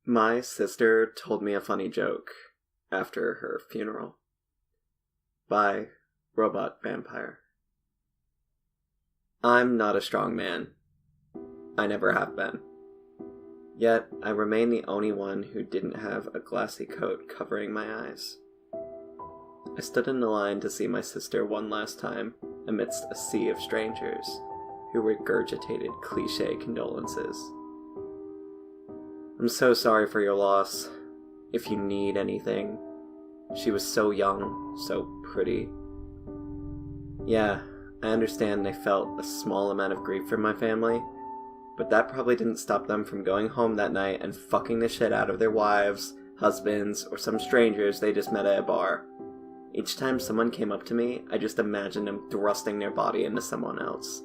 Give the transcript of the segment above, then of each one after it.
My sister told me a funny joke after her funeral. By Robot Vampire. I'm not a strong man. I never have been. Yet, I remain the only one who didn't have a glassy coat covering my eyes. I stood in the line to see my sister one last time amidst a sea of strangers who regurgitated cliché condolences. I'm so sorry for your loss. If you need anything. She was so young, so pretty. Yeah, I understand they felt a small amount of grief from my family, but that probably didn't stop them from going home that night and fucking the shit out of their wives, husbands, or some strangers they just met at a bar. Each time someone came up to me, I just imagined them thrusting their body into someone else.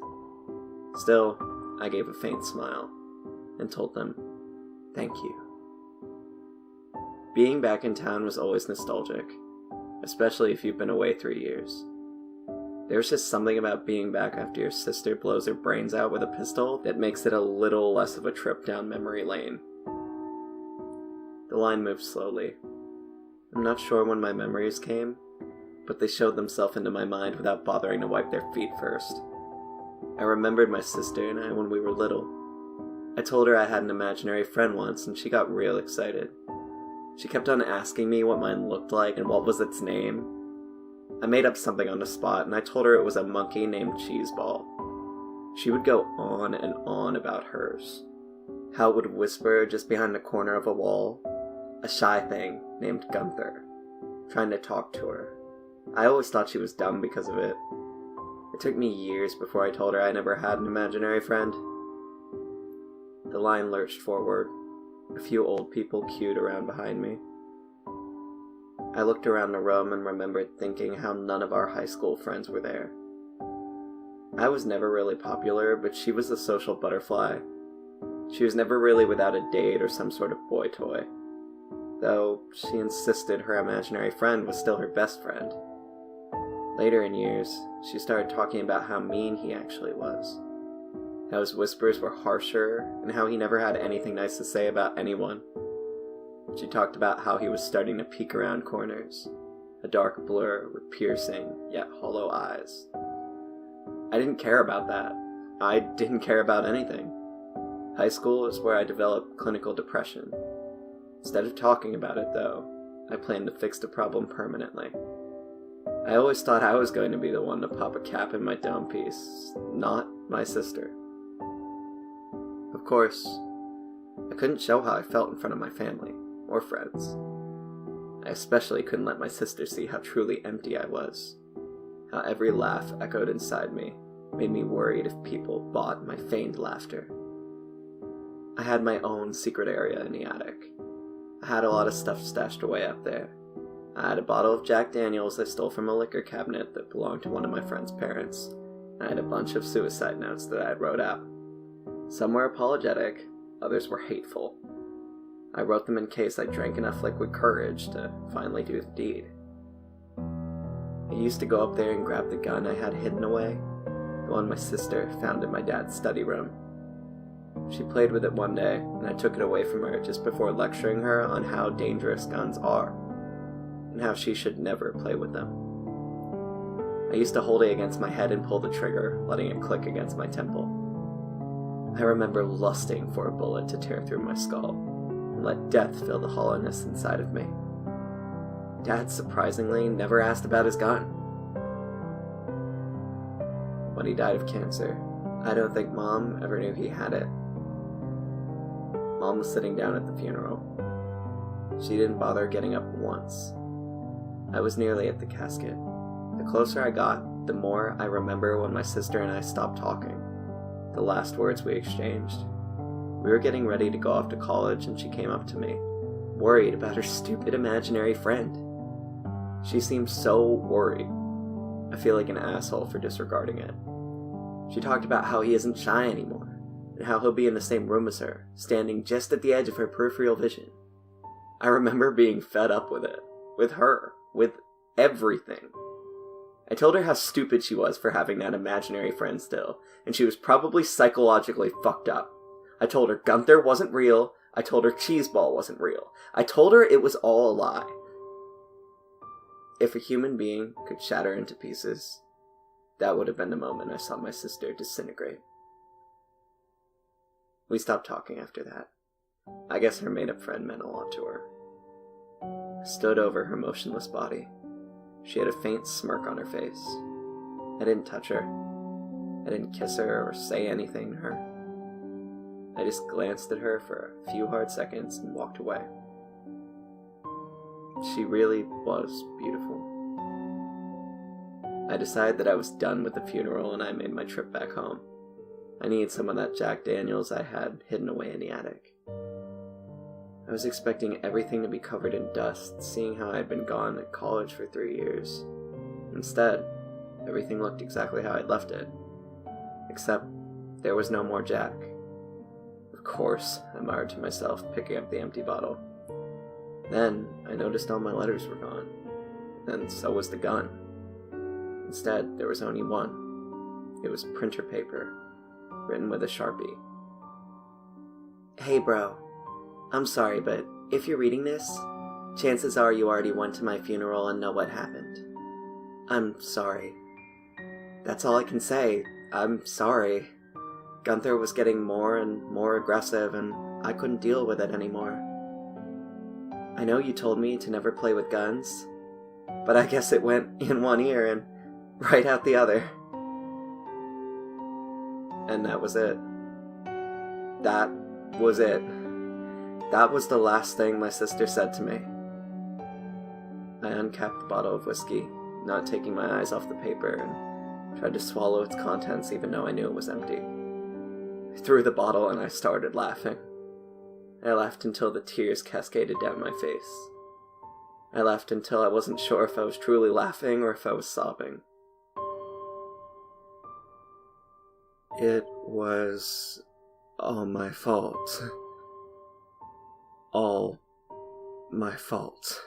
Still, I gave a faint smile and told them, thank you. Being back in town was always nostalgic, especially if you've been away 3 years. There's just something about being back after your sister blows her brains out with a pistol that makes it a little less of a trip down memory lane. The line moved slowly. I'm not sure when my memories came, but they showed themselves into my mind without bothering to wipe their feet first. I remembered my sister and I when we were little. I told her I had an imaginary friend once and she got real excited. She kept on asking me what mine looked like and what was its name. I made up something on the spot and I told her it was a monkey named Cheeseball. She would go on and on about hers. How it would whisper just behind the corner of a wall. A shy thing named Gunther, trying to talk to her. I always thought she was dumb because of it. It took me years before I told her I never had an imaginary friend. The line lurched forward. A few old people queued around behind me. I looked around the room and remembered thinking how none of our high school friends were there. I was never really popular, but she was a social butterfly. She was never really without a date or some sort of boy toy. Though she insisted her imaginary friend was still her best friend. Later in years, she started talking about how mean he actually was. How his whispers were harsher, and how he never had anything nice to say about anyone. She talked about how he was starting to peek around corners, a dark blur with piercing, yet hollow eyes. I didn't care about that. I didn't care about anything. High school is where I developed clinical depression. Instead of talking about it, though, I planned to fix the problem permanently. I always thought I was going to be the one to pop a cap in my dome piece, not my sister. Of course, I couldn't show how I felt in front of my family, or friends. I especially couldn't let my sister see how truly empty I was. How every laugh echoed inside me, made me worried if people bought my feigned laughter. I had my own secret area in the attic. I had a lot of stuff stashed away up there. I had a bottle of Jack Daniels I stole from a liquor cabinet that belonged to one of my friend's parents. I had a bunch of suicide notes that I had wrote out. Some were apologetic, others were hateful. I wrote them in case I drank enough liquid courage to finally do the deed. I used to go up there and grab the gun I had hidden away, the one my sister found in my dad's study room. She played with it one day, and I took it away from her just before lecturing her on how dangerous guns are, and how she should never play with them. I used to hold it against my head and pull the trigger, letting it click against my temple. I remember lusting for a bullet to tear through my skull, and let death fill the hollowness inside of me. Dad, surprisingly, never asked about his gun. When he died of cancer, I don't think Mom ever knew he had it. Mom was sitting down at the funeral. She didn't bother getting up once. I was nearly at the casket. The closer I got, the more I remember when my sister and I stopped talking. The last words we exchanged. We were getting ready to go off to college and she came up to me, worried about her stupid imaginary friend. She seemed so worried. I feel like an asshole for disregarding it. She talked about how he isn't shy anymore, and how he'll be in the same room as her, standing just at the edge of her peripheral vision. I remember being fed up with it. With her. With everything. I told her how stupid she was for having that imaginary friend still, and she was probably psychologically fucked up. I told her Gunther wasn't real, I told her Cheeseball wasn't real. I told her it was all a lie. If a human being could shatter into pieces, that would have been the moment I saw my sister disintegrate. We stopped talking after that. I guess her made-up friend meant a lot to her. I stood over her motionless body. She had a faint smirk on her face. I didn't touch her. I didn't kiss her or say anything to her. I just glanced at her for a few hard seconds and walked away. She really was beautiful. I decided that I was done with the funeral and I made my trip back home. I needed some of that Jack Daniels I had hidden away in the attic. I was expecting everything to be covered in dust, seeing how I had been gone at college for 3 years. Instead, everything looked exactly how I'd left it. Except, there was no more Jack. Of course, I muttered to myself, picking up the empty bottle. Then, I noticed all my letters were gone. And so was the gun. Instead, there was only one. It was printer paper, written with a Sharpie. Hey bro, I'm sorry, but if you're reading this, chances are you already went to my funeral and know what happened. I'm sorry. That's all I can say. I'm sorry. Gunther was getting more and more aggressive, and I couldn't deal with it anymore. I know you told me to never play with guns, but I guess it went in one ear and right out the other. And that was it. That was it. That was the last thing my sister said to me. I uncapped the bottle of whiskey, not taking my eyes off the paper, and tried to swallow its contents even though I knew it was empty. I threw the bottle and I started laughing. I laughed until the tears cascaded down my face. I laughed until I wasn't sure if I was truly laughing or if I was sobbing. It was all my fault. All my fault.